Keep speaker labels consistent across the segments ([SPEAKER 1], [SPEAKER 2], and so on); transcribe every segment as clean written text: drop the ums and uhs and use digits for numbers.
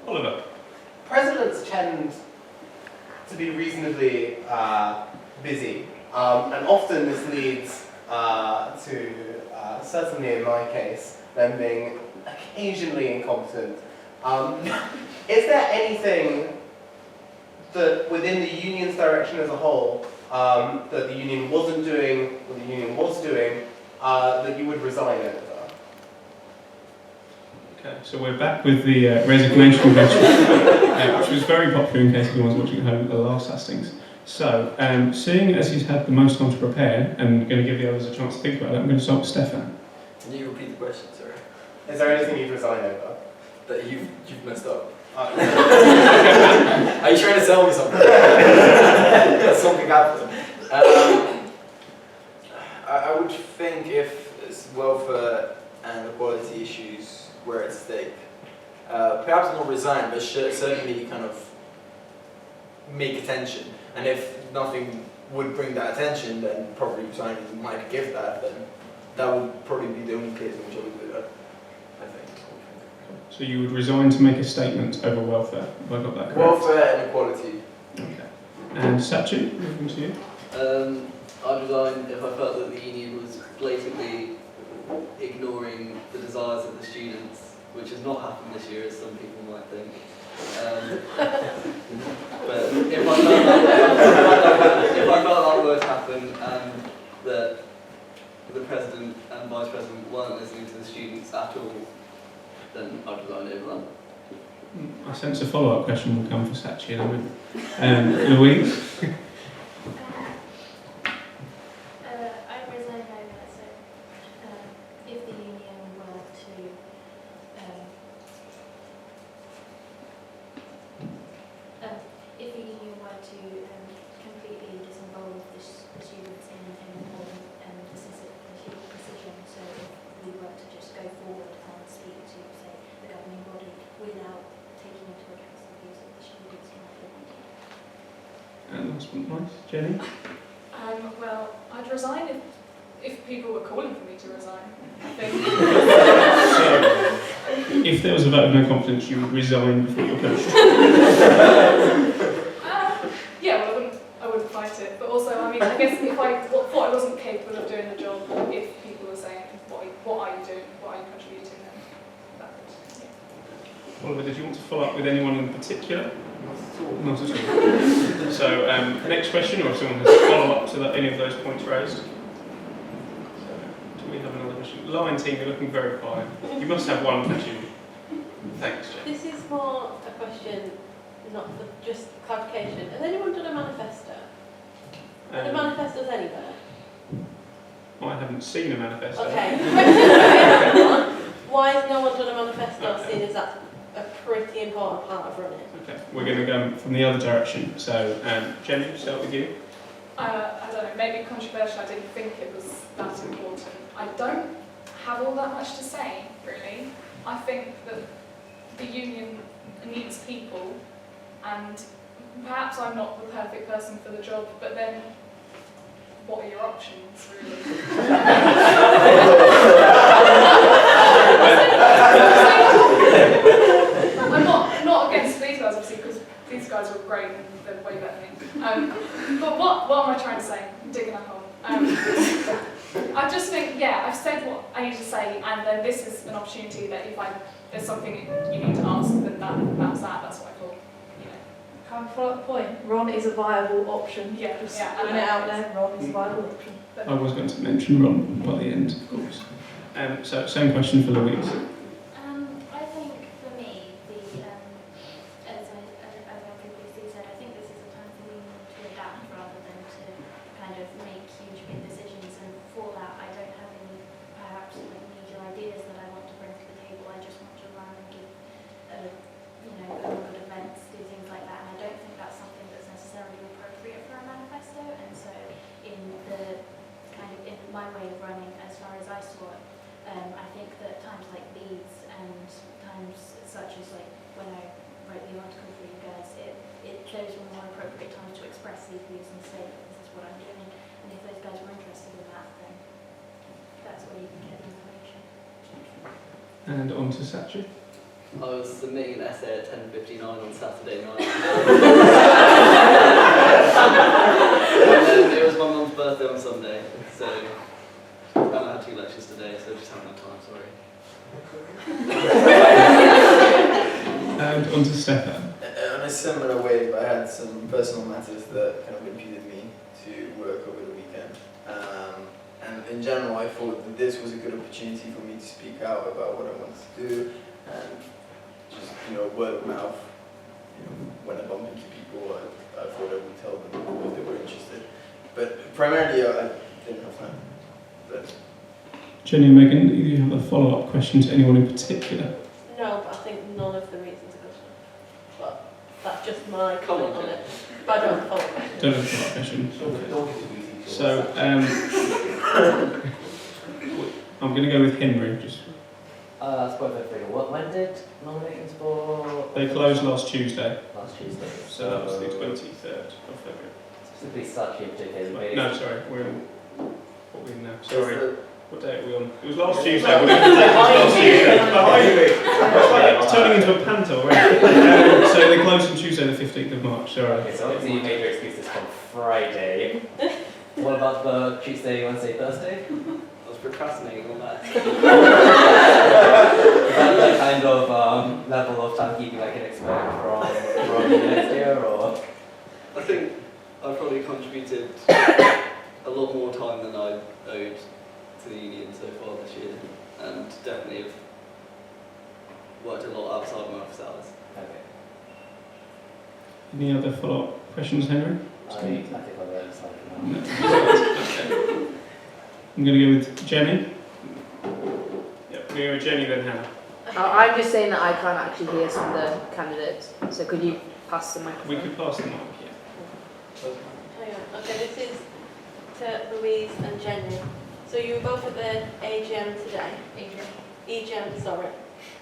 [SPEAKER 1] Oliver.
[SPEAKER 2] Presidents tend to be reasonably busy, and often this leads to, certainly in my case, them being occasionally incompetent. Is there anything that within the union's direction as a whole that the union wasn't doing, or the union was doing, that you would resign over?
[SPEAKER 1] Okay, so we're back with the resignation question, which was very popular in case anyone's watching at home at the last Hustings. So, seeing as he's had the most time to prepare and going to give the others a chance to think about it, I'm going to start with Stefan.
[SPEAKER 3] Can you repeat the question, sorry?
[SPEAKER 2] Is there anything you'd resign over?
[SPEAKER 3] That you've messed up. Are you trying to sell me something? Something happened. I would think if it's welfare and equality issues were at stake, perhaps not resign, but certainly kind of make attention. And if nothing would bring that attention, then probably resigning might give that. Then that would probably be the only case in which I would do that, I think.
[SPEAKER 1] So you would resign to make a statement over welfare, have I got that correct?
[SPEAKER 3] Welfare and equality.
[SPEAKER 1] Okay. And Satchi, moving to you.
[SPEAKER 4] I'd resign if I felt that the union was blatantly ignoring the desires of the students, which has not happened this year, as some people might think. But if I felt that would happen, and that the president and vice president weren't listening to the students at all, then I'd resign over that.
[SPEAKER 1] I sense a follow-up question will come for Satchi in a minute. Louise?
[SPEAKER 5] I resign over, so if the union were to completely disinvolve the students in important decision, so if we were to just go forward and speak to, say, the governing body without taking into account the views of the students in that meeting.
[SPEAKER 1] And last but not least, Jenny?
[SPEAKER 6] Well, I'd resign if people were calling for me to resign, I think.
[SPEAKER 1] So, if there was a vote of no confidence, you would resign before you're pushed?
[SPEAKER 6] Yeah, well, I wouldn't fight it, but also, I mean, I guess if I thought I wasn't capable of doing the job, if people were saying, what are you doing, what are you contributing, then that would, yeah.
[SPEAKER 1] Oliver, did you want to follow up with anyone in particular? Not at all. So, next question, or if someone has a follow-up to any of those points raised? Do we have another question? Lion team, you're looking very quiet. You must have one question. Thanks, Jen.
[SPEAKER 7] This is more a question, not for just clarification. Has anyone done a manifesto? Are the manifestos anywhere?
[SPEAKER 1] I haven't seen a manifesto.
[SPEAKER 7] Okay. Question for everyone. Why has no one done a manifesto, seeing as that's a pretty important part of running?
[SPEAKER 1] Okay, we're going to go from the other direction. So, Jenny, start with you.
[SPEAKER 6] I don't know, maybe controversial, I didn't think it was that important. I don't have all that much to say, really. I think that the union needs people, and perhaps I'm not the perfect person for the job, but then what are your options, really? I'm not against these guys, obviously, because these guys are great and they're way better than me. But what am I trying to say? I'm digging a hole. I just think, yeah, I've said what I need to say, and then this is an opportunity that if there's something you need to ask, then that's what I thought.
[SPEAKER 8] Can I follow up the point? Ron is a viable option.
[SPEAKER 6] Yeah,
[SPEAKER 8] just
[SPEAKER 6] yeah,
[SPEAKER 8] putting it out there. Ron is a viable option.
[SPEAKER 1] I was going to mention Ron by the end, of course. So, same question for Louise.
[SPEAKER 5] I think for me, as I previously said, I think this is a time for me to adapt rather than to kind of make huge big decisions and fall out. I don't have any perhaps major ideas that I want to bring to the table. I just want to run and give go on good events, do things like that, and I don't think that's something that's necessarily appropriate for a manifesto. And so in my way of running, as far as I saw it, I think that times like these and times such as like when I wrote the article for you guys, those were more appropriate times to express these views and say that this is what I'm doing, and if those guys were interested in that, then that's where you can get the information.
[SPEAKER 1] And on to Satchi.
[SPEAKER 4] I was submitting an essay at 10:59 on Saturday night. And then it was my mum's birthday on Sunday, so I had 2 lectures today, so just haven't had time, sorry.
[SPEAKER 1] And on to Stefan.
[SPEAKER 3] In a similar way, but I had some personal matters that kind of impeded me to work over the weekend. And in general, I thought that this was a good opportunity for me to speak out about what I wanted to do, and just, word of mouth. When I bump into people, I thought I would tell them if they were interested. But primarily, I didn't have time. But
[SPEAKER 1] Jenny and Megan, do you have a follow-up question to anyone in particular?
[SPEAKER 7] No, but I think none of the reasons are good enough. But that's just my
[SPEAKER 4] Come on,
[SPEAKER 7] comment on it. But I don't have a follow-up question.
[SPEAKER 1] Don't have a follow-up question. So, I'm going to go with Henry. Just
[SPEAKER 9] That's quite a figure. When did nominations for?
[SPEAKER 1] they closed last Tuesday,
[SPEAKER 9] Last Tuesday.
[SPEAKER 1] so that was the 23rd of February.
[SPEAKER 9] Specifically Satchi in particular.
[SPEAKER 1] No, sorry, we're in. What are we in now? Sorry,
[SPEAKER 3] So,
[SPEAKER 1] what day are we on? It was last Tuesday. We're going to take it last Tuesday. Behind me. It's turning into a panto already. So they closed on Tuesday, the 15th of March. Sorry.
[SPEAKER 9] Okay, so obviously you made your excuses from Friday. What about the Tuesday, Wednesday, Thursday?
[SPEAKER 4] I was procrastinating on that.
[SPEAKER 9] Is that the kind of level of timekeeping I can expect from you next year, or?
[SPEAKER 4] I think I probably contributed a lot more time than I owed to the union so far this year, and definitely have worked a lot outside my office hours.
[SPEAKER 9] Okay.
[SPEAKER 1] Any other follow-up questions, Henry?
[SPEAKER 9] I think I'll go inside now.
[SPEAKER 1] No. Okay. I'm going to go with Jenny. Yep, we're going to go with Jenny, then Hannah.
[SPEAKER 8] I'm just saying that I can't actually hear some of the candidates, so could you pass the microphone?
[SPEAKER 1] We could pass the mic, yeah.
[SPEAKER 7] Hang on. Okay, this is to Louise and Jenny. So you were both at the AGM today. EGM, sorry.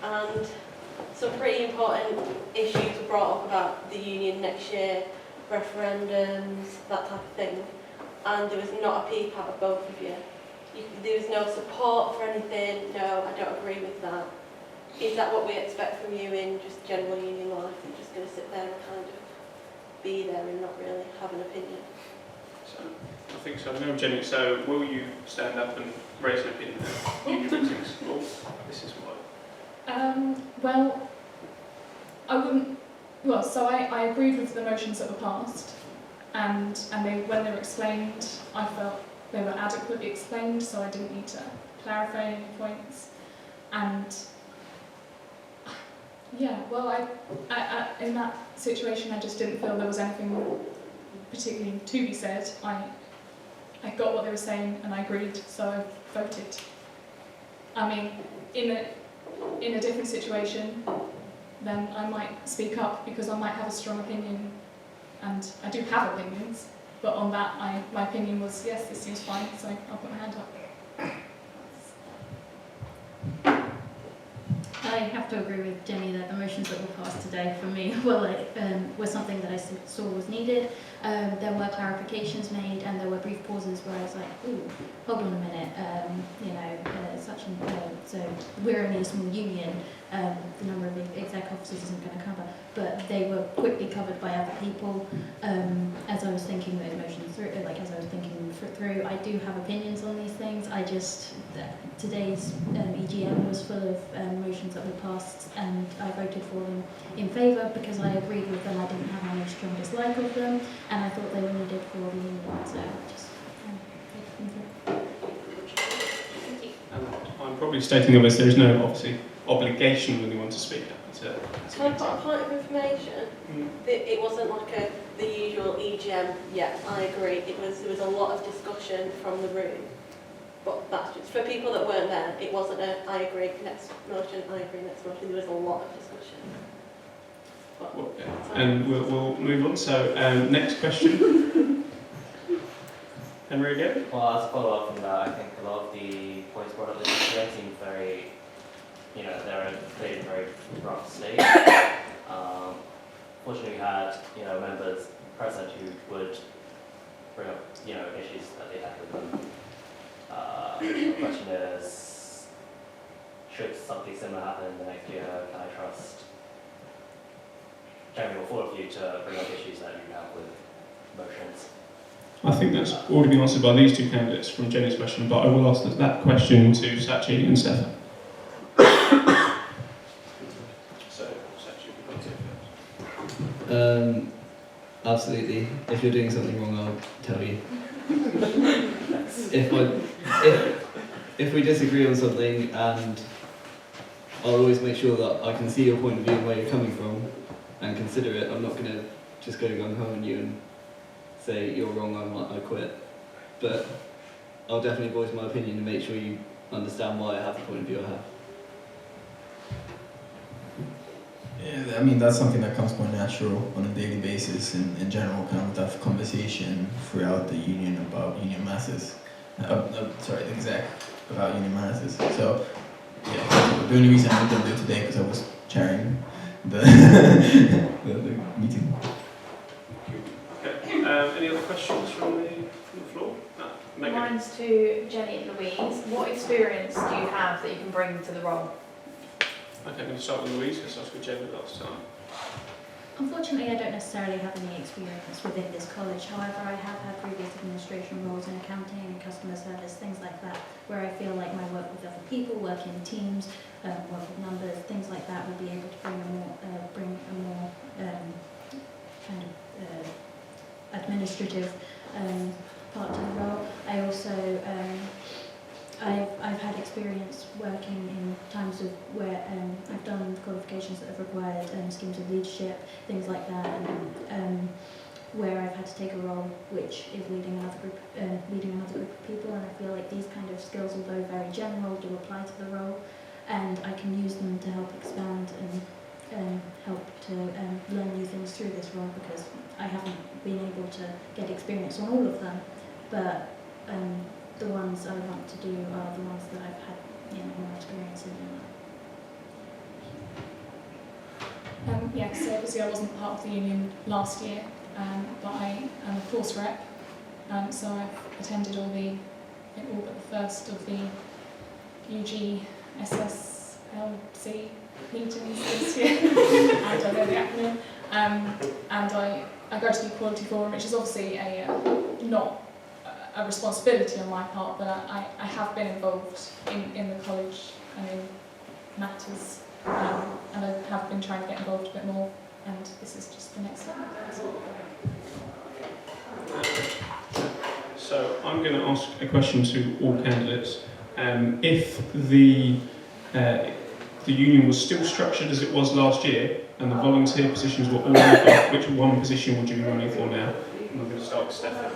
[SPEAKER 7] And some pretty important issues were brought up about the union next year, referendums, that type of thing. And there was not a peep out of both of you. There was no support for anything. No, I don't agree with that. Is that what we expect from you in just general union life? You're just going to sit there and kind of be there and not really have an opinion?
[SPEAKER 1] So, I think so. No, Jenny, so will you stand up and raise an opinion at union meetings? Well, this is why.
[SPEAKER 6] Well, I wouldn't. Well, so I agreed with the motions that were passed, and when they were explained, I felt they were adequately explained, so I didn't need to clarify any points. And yeah, well, I in that situation, I just didn't feel there was anything particularly to be said. I got what they were saying, and I agreed, so I voted. I mean, in a different situation, then I might speak up because I might have a strong opinion, and I do have opinions, but on that my opinion was, yes, this seems fine, so I'll put my hand up.
[SPEAKER 10] I have to agree with Jenny that the motions that were passed today for me were something that I saw was needed. There were clarifications made, and there were brief pauses where I was like, ooh, hold on a minute, so we're only a small union, the number of exec officers isn't going to cover, but they were quickly covered by other people as I was thinking those motions through, through. I do have opinions on these things. Today's EGM was full of motions that were passed, and I voted for them in favour because I agreed with them. I didn't have any strong dislike of them, and I thought they were needed for the union. So just
[SPEAKER 1] I'm probably stating obvious, there is no obviously obligation when you want to speak up.
[SPEAKER 7] Can I put a point of information? It wasn't like the usual EGM. Yeah, I agree. There was a lot of discussion from the room, but that's just for people that weren't there. It wasn't I agree next motion. I agree next motion. There was a lot of discussion.
[SPEAKER 1] And we'll move on. So next question. Henry again?
[SPEAKER 9] Well, as a follow-up from that, I think a lot of the points brought up this year seem very, they're in a very rough state. Fortunately, we had, members present who would bring up, issues that they had with them. The question is, should something similar happen in the next year, can I trust Jeremy or all of you to bring up issues that you have with motions?
[SPEAKER 1] I think that's already been answered by these two candidates from Jenny's question, but I will ask that question to Satchi and Stefan. So, Satchi, you've got to go first.
[SPEAKER 4] Absolutely. If you're doing something wrong, I'll tell you. If we disagree on something, and I'll always make sure that I can see your point of view and where you're coming from and consider it. I'm not going to just go gung-ho on you and say you're wrong, I quit. But I'll definitely voice my opinion and make sure you understand why I have the point of view I have.
[SPEAKER 11] Yeah, I mean, that's something that comes more natural on a daily basis in general, kind of that conversation throughout the union about union masses. The exec about union masses. So, yeah, the only reason I didn't do it today because I was chairing the, the meeting.
[SPEAKER 1] Okay. Any other questions from the floor? Megan?
[SPEAKER 12] Mine's to Jenny and Louise. What experience do you have that you can bring to the role?
[SPEAKER 1] Okay, I'm going to start with Louise, because I was with Jenny last time.
[SPEAKER 10] Unfortunately, I don't necessarily have any experience within this college. However, I have had previous administration roles in accounting, customer service, things like that, where I feel like my work with other people, work in teams, work with numbers, things like that, will be able to bring a more kind of administrative part to the role. I also I've had experience working in times of where I've done qualifications that have required schemes of leadership, things like that, and where I've had to take a role which is leading another group of people, and I feel like these kind of skills, although very general, do apply to the role, and I can use them to help expand and help to learn new things through this role, because I haven't been able to get experience on all of them, but the ones I want to do are the ones that I've had more experience in.
[SPEAKER 6] Yeah, so obviously I wasn't part of the union last year, but I am a course rep, so I've attended all but the first of the UGSSLC meetings this year, and I know the acronym, and I go to the Equality Forum, which is obviously not a responsibility on my part, but I have been involved in the college and in matters, and I have been trying to get involved a bit more, and this is just the next step.
[SPEAKER 1] So I'm going to ask a question to all candidates. If the union was still structured as it was last year, and the volunteer positions were all open, which one position would you be running for now? I'm going to start with Stefan.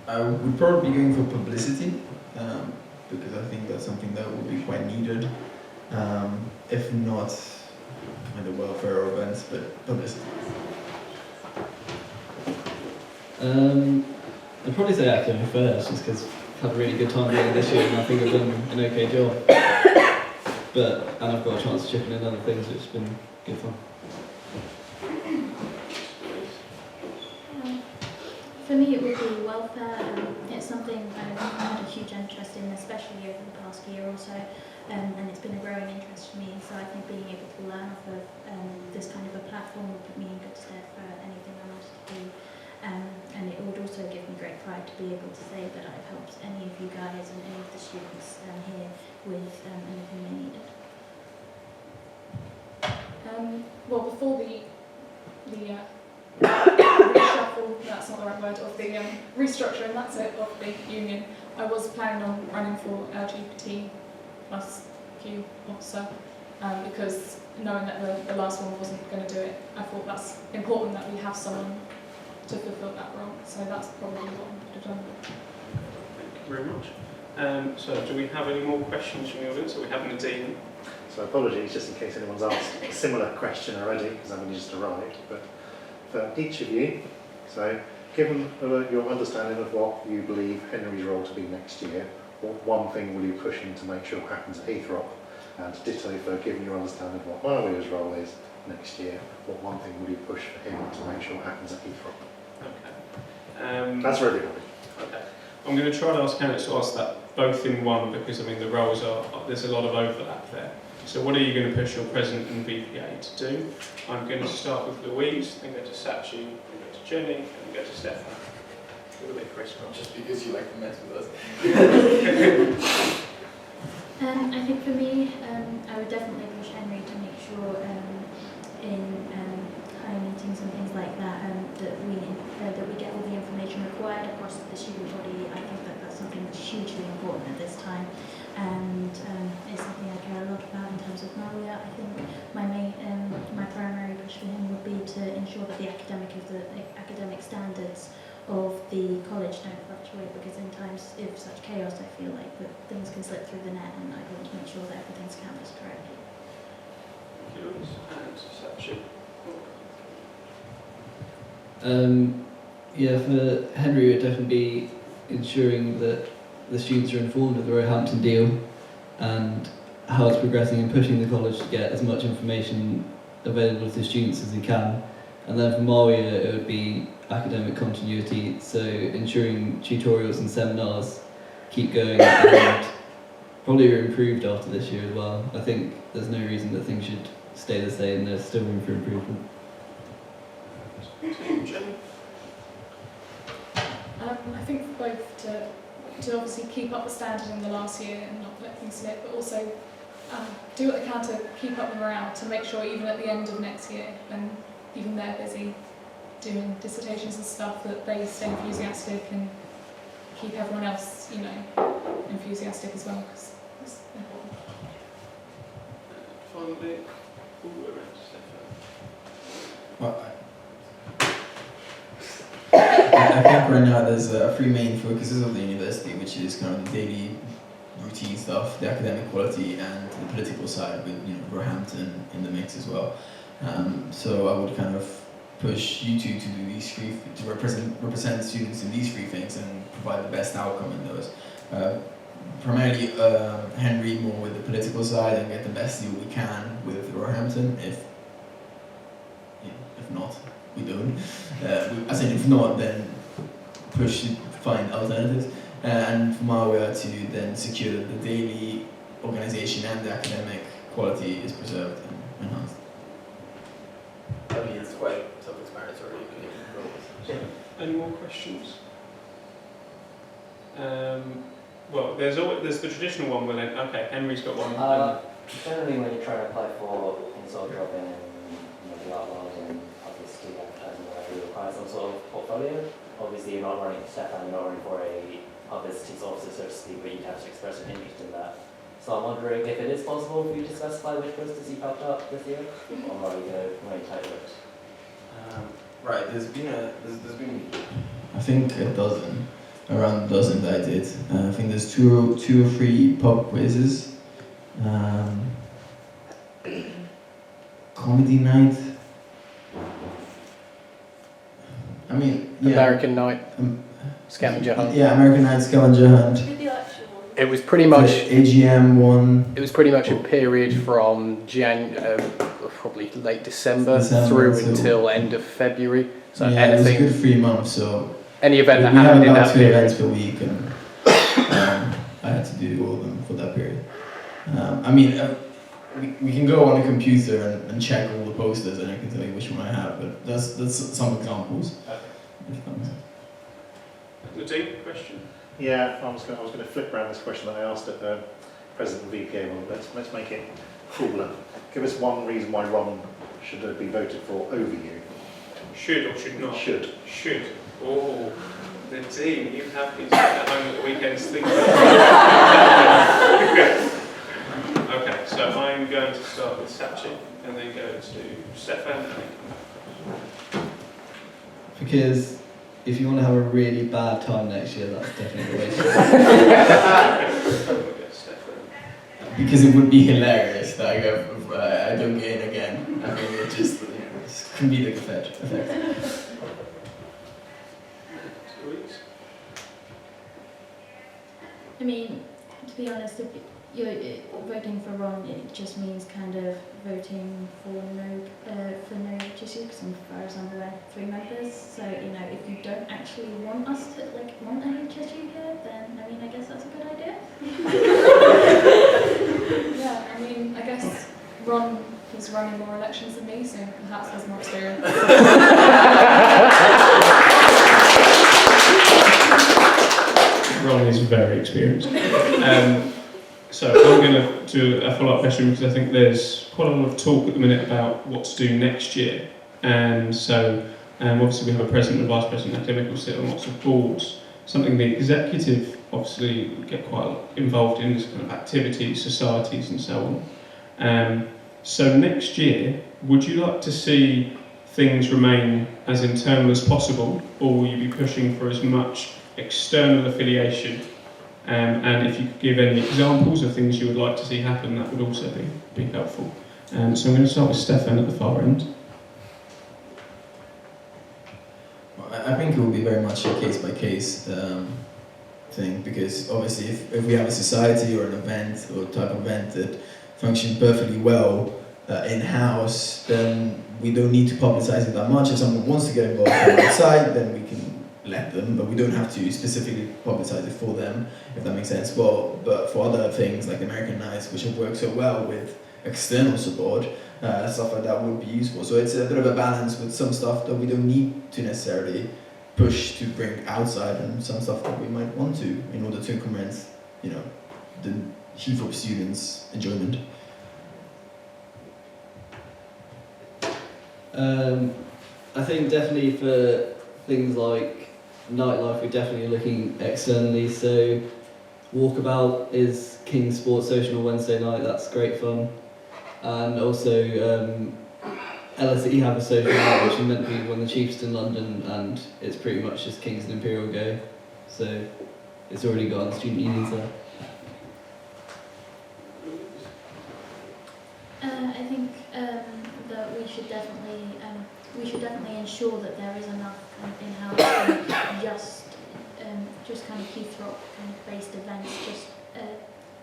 [SPEAKER 11] I would probably be going for publicity, because I think that's something that would be quite needed. If not the welfare or events, but publicity.
[SPEAKER 4] I'd probably say academic affairs, just because I've had a really good time doing it this year, and I think I've done an okay job. And I've got a chance to chip in other things, which has been good fun.
[SPEAKER 10] For me, it would be welfare. It's something I've had a huge interest in, especially over the past year or so, and it's been a growing interest for me. So I think being able to learn off of this kind of a platform would put me in good stead for anything I wanted to do. And it would also give me great pride to be able to say that I've helped any of you guys and any of the students here with anything they needed.
[SPEAKER 6] Well, before the reshuffle, that's not the right word, of the restructuring, that's it, of the union, I was planning on running for LGBT plus Q officer, because knowing that the last one wasn't going to do it, I thought that's important that we have someone to fulfil that role, so that's probably what I would have done.
[SPEAKER 1] Thank you very much. So do we have any more questions from the audience? Are we having a deal?
[SPEAKER 13] So apologies just in case anyone's asked a similar question already, because I've only just arrived, but for each of you, so given your understanding of what you believe Henry's role to be next year, what one thing will you push him to make sure happens at Heythrop? And ditto for given your understanding of what Mario's role is next year, what one thing will you push for him to make sure happens at Heythrop?
[SPEAKER 1] Okay.
[SPEAKER 13] That's for everybody.
[SPEAKER 1] Okay. I'm going to try to ask candidates to ask that both in one, because I mean the roles there's a lot of overlap there. So what are you going to push your president and VPA to do? I'm going to start with Louise, then go to Satchi, then go to Jenny, and then go to Stefan. A little bit crisscross.
[SPEAKER 3] Just because you like to mess with us.
[SPEAKER 10] I think for me, I would definitely push Henry to make sure in higher meetings and things like that that we get all the information required across the student body. I think that's something that's hugely important at this time, and it's something I care a lot about in terms of Maria. I think my primary push for him would be to ensure that the academic standards of the college don't fluctuate, because in times of such chaos I feel like that things can slip through the net, and I want to make sure that everything's canvassed correctly.
[SPEAKER 1] Thank you, Louise. And Satchi.
[SPEAKER 4] Yeah, for Henry, it would definitely be ensuring that the students are informed of the Roehampton deal and how it's progressing, and pushing the college to get as much information available to students as he can. And then for Maria, it would be academic continuity, so ensuring tutorials and seminars keep going and probably are improved after this year as well. I think there's no reason that things should stay the same, there's still room for improvement.
[SPEAKER 1] Jenny?
[SPEAKER 6] I think for both to obviously keep up the standard in the last year and not let things slip, but also do what they can to keep up the morale, to make sure even at the end of next year, when even they're busy doing dissertations and stuff, that they stay enthusiastic and keep everyone else, enthusiastic as well, because it's important.
[SPEAKER 1] Finally, around Stefan.
[SPEAKER 11] I think right now there's three main focuses of the university, which is kind of the daily routine stuff, the academic quality, and the political side, with Roehampton in the mix as well. So I would kind of push you two to do these three, to represent students in these three things and provide the best outcome in those. Primarily Henry more with the political side and get the best deal we can with Roehampton. If not, we don't. If not, then push to find alternatives. And for Maria to then secure that the daily organisation and the academic quality is preserved and enhanced.
[SPEAKER 3] I mean, it's quite self-explanatory.
[SPEAKER 1] Any more questions? Well, there's the traditional one. Okay, Henry's got one.
[SPEAKER 9] Generally, when you're trying to apply for any sort of job in the art world and publicity advertising, whatever, you require some sort of portfolio. Obviously, you're not running Stefan, you're not running for a publicity officer, so to speak, but you'd have to express an interest in that. So I'm wondering if it is possible for you to specify which posters you helped out this year, or are you going to title it?
[SPEAKER 11] Right, there's been I think around a dozen that I did. I think there's two or three pub quizzes, comedy night. I mean, yeah.
[SPEAKER 14] American Night, scavenger hunt.
[SPEAKER 11] Yeah, American Night, scavenger hunt.
[SPEAKER 14] It was pretty much
[SPEAKER 11] AGM one.
[SPEAKER 14] It was pretty much a period from probably late December through until end of February. So
[SPEAKER 11] yeah,
[SPEAKER 14] anything.
[SPEAKER 11] It was a good 3 months. So
[SPEAKER 14] any event that happened in that period.
[SPEAKER 11] We had about 2 events per week, and I had to do all of them for that period. We can go on a computer and check all the posters, and I can tell you which one I have. But that's some examples.
[SPEAKER 1] The deep question.
[SPEAKER 13] Yeah, I was going to flip around this question that I asked at the President of VPA. Well, let's make it fuller. Give us one reason why Ron should be voted for over you.
[SPEAKER 1] Should or should not?
[SPEAKER 13] Should.
[SPEAKER 1] Should. Oh, the dean, you have been sitting at home at the weekends thinking. Okay, so I'm going to start with Satchi and then go to Stefan and then come back.
[SPEAKER 4] Because if you want to have a really bad time next year, that's definitely the way to go.
[SPEAKER 11] Because it would be hilarious that I don't get in again. I mean, it just comedic effect.
[SPEAKER 10] I mean, to be honest, voting for Ron, it just means kind of voting for no HSU, because as far as I'm aware, 3 members. So if you don't actually want us to want a HSU here, then I guess that's a good idea.
[SPEAKER 6] Yeah, I guess Ron is running more elections than me, so perhaps has more experience.
[SPEAKER 1] Ron is very experienced. So I'm going to do a follow-up question because I think there's quite a lot of talk at the minute about what to do next year. And so obviously we have a president and vice president academic who sit on lots of boards. Something the executive obviously get quite involved in is kind of activities, societies and so on. So next year, would you like to see things remain as internal as possible, or will you be pushing for as much external affiliation? And if you could give any examples of things you would like to see happen, that would also be helpful. So I'm going to start with Stefan at the far end.
[SPEAKER 11] Well, I think it will be very much a case-by-case thing, because obviously if we have a society or an event or type of event that functions perfectly well in-house, then we don't need to publicize it that much. If someone wants to get involved from outside, then we can let them, but we don't have to specifically publicize it for them, if that makes sense. Well, but for other things like American Nights, which have worked so well with external support, stuff like that would be useful. So it's a bit of a balance with some stuff that we don't need to necessarily push to bring outside, and some stuff that we might want to in order to increment, the Heythrop students' enjoyment.
[SPEAKER 4] I think definitely for things like nightlife, we're definitely looking externally. So Walkabout is King's Sports Social on Wednesday night, that's great fun. And also LSE have a social night which is meant to be when the Chiefs in London, and it's pretty much just King's and Imperial go. So it's already got student unions there.
[SPEAKER 10] I think that we should definitely ensure that there is enough kind of in-house just kind of Heythrop kind of based events, just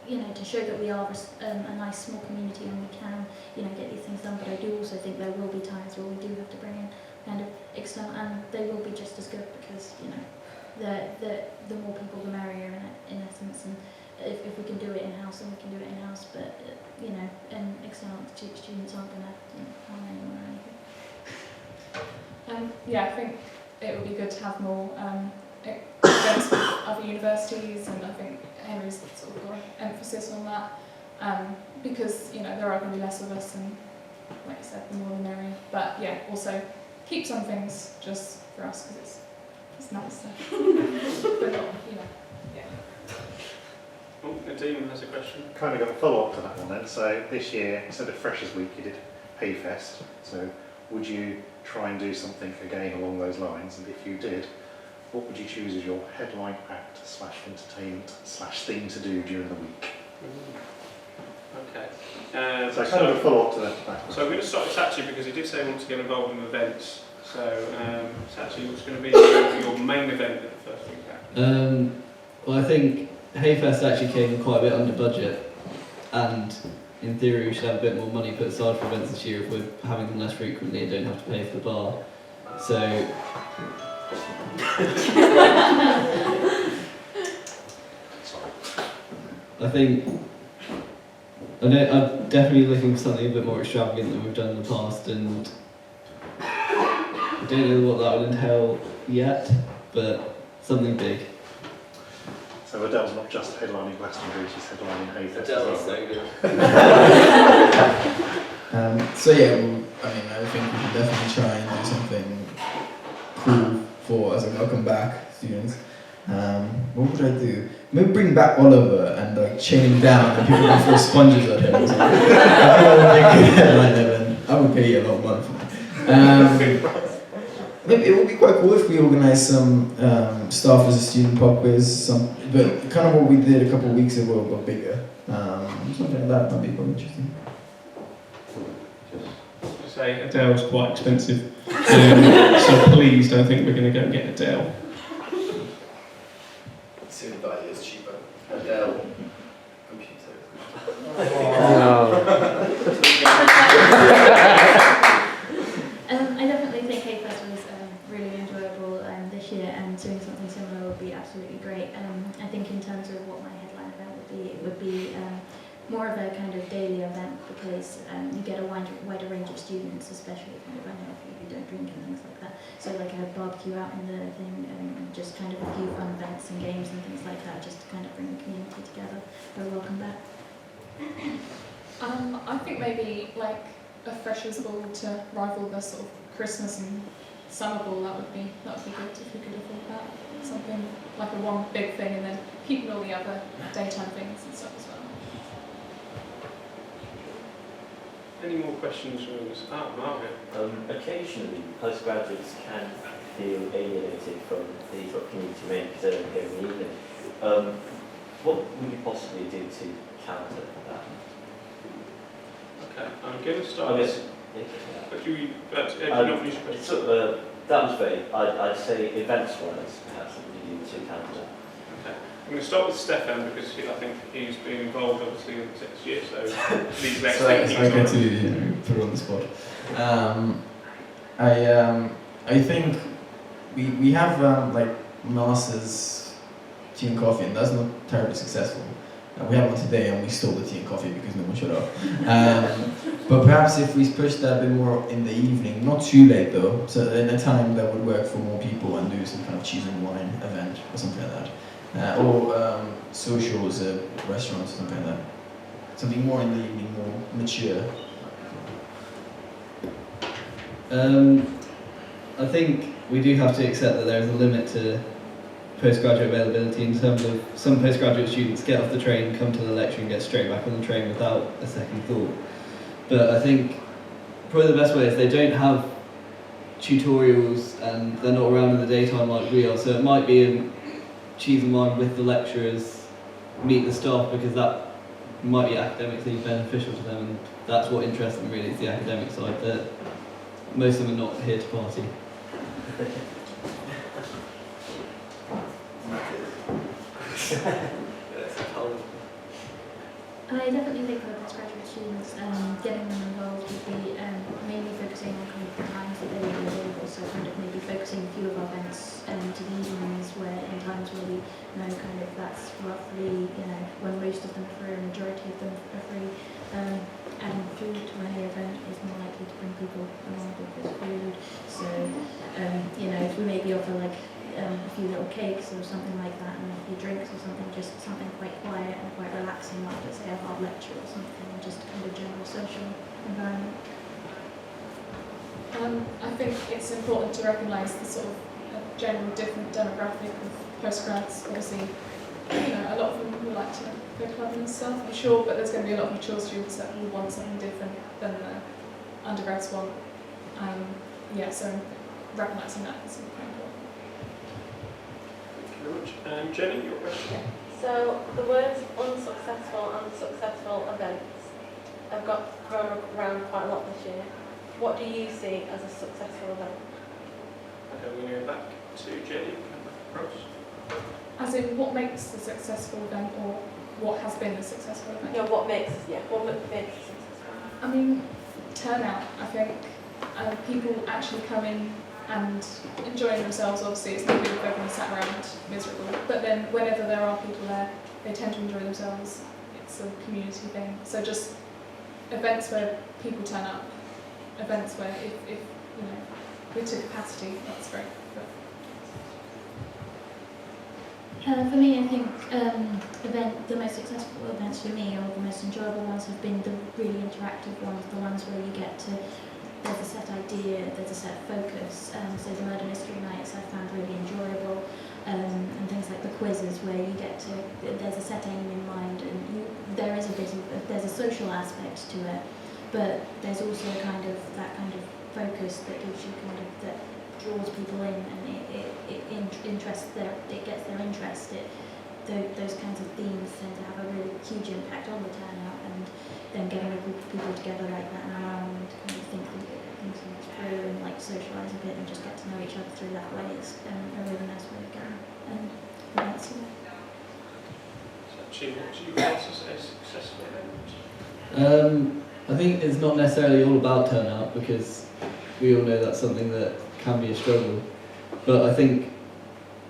[SPEAKER 10] to show that we are a nice small community and we can get these things done. But I do also think there will be times where we do have to bring in kind of external, and they will be just as good, because the more people the merrier in essence, and if we can do it in-house, then we can do it in-house, but and external students aren't going to harm anyone or anything.
[SPEAKER 6] I think it would be good to have more events with other universities, and I think Henry's sort of got emphasis on that, because there are going to be less of us, and like you said, the more the merrier. But also keep some things just for us, because it's nice. But not,
[SPEAKER 1] Oh, Nadeem has a question.
[SPEAKER 13] Kind of got a follow-up to that one then. So this year, instead of Freshers Week, you did Hayfest. So would you try and do something again along those lines? And if you did, what would you choose as your headline act / entertainment / thing to do during the week?
[SPEAKER 1] Okay.
[SPEAKER 13] So kind of a follow-up to that.
[SPEAKER 1] So I'm going to start with Satchi, because he did say he wants to get involved in events. So Satchi, what's going to be your main event at the first week back?
[SPEAKER 4] Well, I think Hayfest actually came quite a bit under budget, and in theory we should have a bit more money put aside for events this year if we're having them less frequently and don't have to pay for the bar. So I think I'm definitely looking for something a bit more extravagant than we've done in the past, and I don't know what that would entail yet, but something big.
[SPEAKER 13] So Adele's not just headlining Glastonbury, she's headlining Hayfest as
[SPEAKER 4] Adele's
[SPEAKER 13] well.
[SPEAKER 4] so good.
[SPEAKER 11] I think we should definitely try and do something cool for as a welcome back students. What would I do? Maybe bring back Oliver and chain him down and people can throw sponges at him or something. I think that would be a good headline event. I would pay you a lot of money for that. Maybe it would be quite cool if we organised some staff as a student pub quiz, but kind of what we did a couple of weeks ago, but bigger. Something like that might be quite interesting.
[SPEAKER 1] Just say Adele's quite expensive, so please don't think we're going to go and get Adele.
[SPEAKER 3] Soon that is cheaper. Adele, computer.
[SPEAKER 10] a wider range of students, especially kind of, I know if you don't drink and things like that. So like a barbecue out in the thing, and just kind of a few fun events and games and things like that, just to kind of bring the community together. So welcome back.
[SPEAKER 6] I think maybe like a freshers' ball to rival the sort of Christmas and summer ball. That would be good if we could afford that. Something like a one big thing, and then keeping all the other daytime things and stuff as well.
[SPEAKER 1] Any more questions from us? Margaret.
[SPEAKER 15] Occasionally, postgraduates can feel alienated from the Heythrop community, mainly because they don't hear in the evening. What would you possibly do to counter that?
[SPEAKER 1] Okay, I'm going to start. But you not finish your question?
[SPEAKER 15] That was vague. I'd say events-wise, perhaps, that we do to counter that.
[SPEAKER 1] Okay. I'm going to start with Stefan because I think he's been involved obviously in the 6 years, so these next
[SPEAKER 11] So I
[SPEAKER 1] things.
[SPEAKER 11] get to put it on the spot. I think we have like masters tea and coffee, and that's not terribly successful. We had one today and we stole the tea and coffee because no one showed up. But perhaps if we push that a bit more in the evening, not too late though, so in a time that would work for more people, and do some kind of cheese and wine event or something like that. Or socials, restaurants or something like that. Something more in the evening, more mature.
[SPEAKER 4] I think we do have to accept that there is a limit to postgraduate availability in terms of some postgraduate students get off the train, come to the lecture and get straight back on the train without a second thought. But I think probably the best way is they don't have tutorials and they're not around in the daytime like we are, so it might be a cheese and wine with the lecturers, meet the staff, because that might be academically beneficial to them, and that's what interests them really, is the academic side, that most of them are not here to party.
[SPEAKER 10] I definitely think for the postgraduate students, getting them involved would be mainly focusing on kind of the times that they will be available, so kind of maybe focusing a few of our events to the evenings, where in times where we know kind of that's roughly, when most of them are free, a majority of them are free. Adding food to any event is more likely to bring people along with food. So, if we maybe offer like a few little cakes or something like that, and a few drinks or something, just something quite quiet and quite relaxing, like let's say a hard lecture or something, and just kind of general social environment.
[SPEAKER 6] I think it's important to recognise the sort of general different demographic of postgrads. Obviously, a lot of them will like to go clubbing and stuff, I'm sure, but there's going to be a lot of mature students that will want something different than the undergrads want. So recognising that is important.
[SPEAKER 1] Thank you very much. Jenny, your question?
[SPEAKER 7] So the words unsuccessful and successful events have got thrown around quite a lot this year. What do you see as a successful event?
[SPEAKER 1] Okay, we're going to go back to Jenny.
[SPEAKER 6] As in, what makes the successful event, or what has been the successful event?
[SPEAKER 7] Yeah, what makes it successful?
[SPEAKER 6] I mean, turnout. I think people actually come in and enjoying themselves. Obviously, it's not good if everyone sat around miserable. But then, whenever there are people there, they tend to enjoy themselves. It's a community thing. So just events where people turn up. Events where, if we're to capacity, that's great.
[SPEAKER 10] For me, I think the most successful events for me, or the most enjoyable ones, have been the really interactive ones, the ones where you get to, there's a set idea, there's a set focus. So the murder mystery nights I found really enjoyable, and things like the quizzes where you get to, there's a set aim in mind, and there's a social aspect to it, but there's also that kind of focus that gives you that draws people in, and it gets their interest. Those kinds of themes tend to have a really huge impact on the turnout, and then getting a group of people together like that now and kind of think things through and like socialise a bit and just get to know each other through that way is a really nice way of going. That's it.
[SPEAKER 1] Satchi, what do you class as a successful event?
[SPEAKER 4] I think it's not necessarily all about turnout, because we all know that's something that can be a struggle, but I think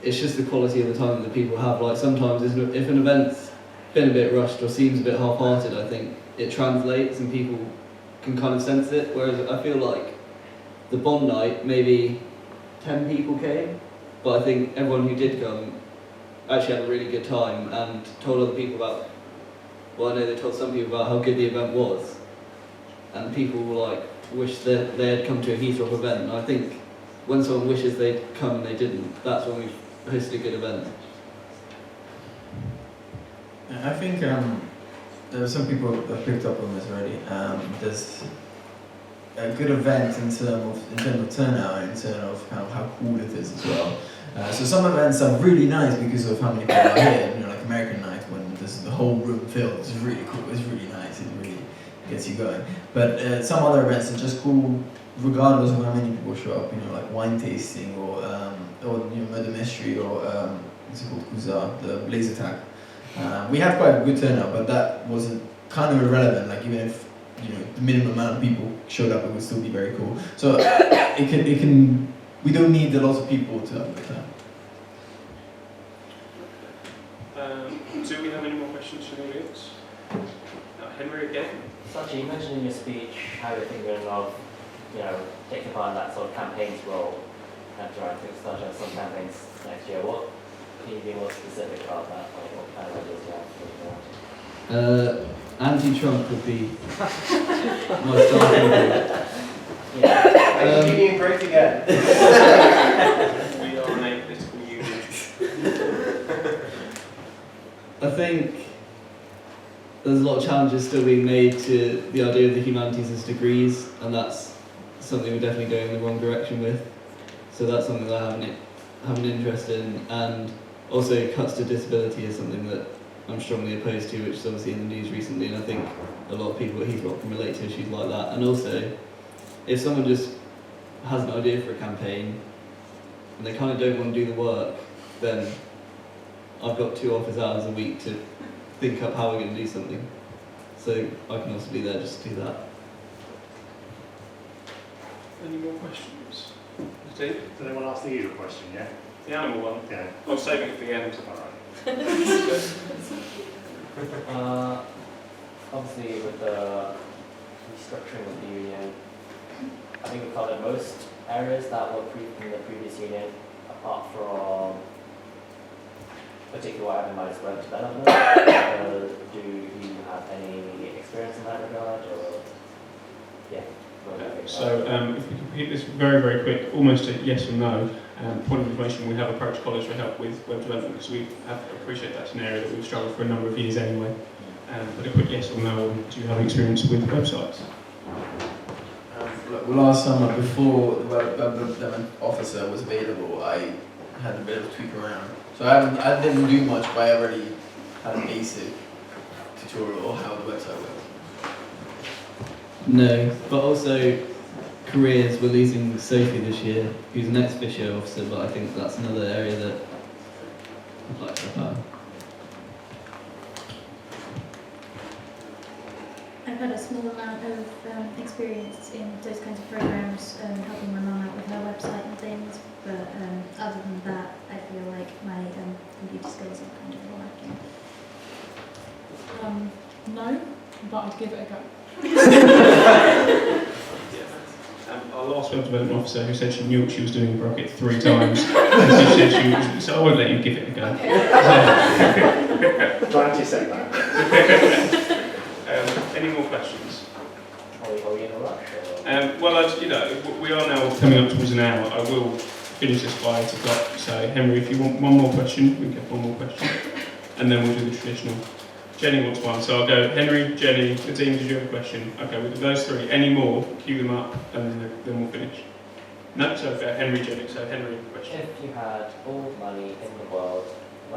[SPEAKER 4] it's just the quality of the time that the people have. Like sometimes if an event's been a bit rushed or seems a bit half-hearted, I think it translates and people can kind of sense it, whereas I feel like the Bond night, maybe 10 people came, but I think everyone who did come actually had a really good time and told other people about, well, I know they told some people about how good the event was, and people were like, wish that they had come to a Heythrop event, and I think when someone wishes they'd come and they didn't, that's when we've hosted a good event.
[SPEAKER 11] I think there are some people that have picked up on this already. There's a good event in terms of turnout, in terms of kind of how cool it is as well. So some events are really nice because of how many people are here. You know, like American Night, when the whole room filled, it's really cool. It's really nice. It really gets you going. But some other events are just cool, regardless of how many people show up. You know, like wine tasting or you know, murder mystery or what's it called, Kuzar, the blaze attack. We had quite a good turnout, but that wasn't kind of irrelevant. Like even if the minimum amount of people showed up, it would still be very cool. So it can. We don't need a lot of people to have a good time.
[SPEAKER 1] Do we have any more questions from the audience? Henry again.
[SPEAKER 9] Satchi, you mentioned in your speech how you're thinking of, taking part in that sort of campaigns role and trying to start on some campaigns next year. What can you be more specific about that? Like what kind of ideas you have for that?
[SPEAKER 4] Anti-Trump would be my starting point.
[SPEAKER 2] Make the union great again.
[SPEAKER 1] We are an apolitical union.
[SPEAKER 4] I think there's a lot of challenges still being made to the idea of the humanities as degrees, and that's something we're definitely going in the wrong direction with. So that's something that I have an interest in, and also cuts to disability is something that I'm strongly opposed to, which is obviously in the news recently, and I think a lot of people at Heythrop can relate to issues like that. And also, if someone just has an idea for a campaign and they kind of don't want to do the work, then I've got 2 office hours a week to think up how we're going to do something. So I can also be there just to do that.
[SPEAKER 1] Any more questions? Steve?
[SPEAKER 13] Did anyone ask the usual question, yeah?
[SPEAKER 1] The animal one?
[SPEAKER 13] Yeah.
[SPEAKER 1] I was saving it for the end.
[SPEAKER 13] Alright.
[SPEAKER 9] Obviously, with the restructuring of the union, I think we covered most areas that were in the previous union, apart from particular what I have in mind is web development. Do you have any experience in that regard, or yeah?
[SPEAKER 1] Okay. So if we can keep this very, very quick, almost a yes or no. Point of information: we have approached college for help with web development because we appreciate that's an area that we've struggled for a number of years anyway. But a quick yes or no: do you have experience with websites?
[SPEAKER 11] Last summer, before the web development officer was available, I had a bit of a tweak around. So I didn't do much, but I already had a basic tutorial on how the website works.
[SPEAKER 4] No, but also careers, we're losing Sophie this year, who's an ex-Fisher officer, but I think that's another area that I'd like to have.
[SPEAKER 10] I've had a small amount of experience in those kinds of programs, helping my mum out with her website and things, but other than that, I feel like my computer skills are kind of lacking.
[SPEAKER 6] No, but I'd give it a go.
[SPEAKER 1] Our last web development officer, who said she knew what she was doing, broke it 3 times. And she said so I won't let you give it a go.
[SPEAKER 13] Glad you said that.
[SPEAKER 1] Any more questions?
[SPEAKER 9] Are we in a rush?
[SPEAKER 1] Well, we are now coming up towards an hour. I will finish this by 8 o'clock. So, Henry, if you want one more question, we can get one more question. And then we'll do the traditional. Jenny wants one. So I'll go Henry, Jenny, Nadine, did you have a question? Okay, we'll do those 3. Any more, queue them up, and then we'll finish. No? So Henry, Jenny. So Henry, question.
[SPEAKER 9] If you had all the money in the world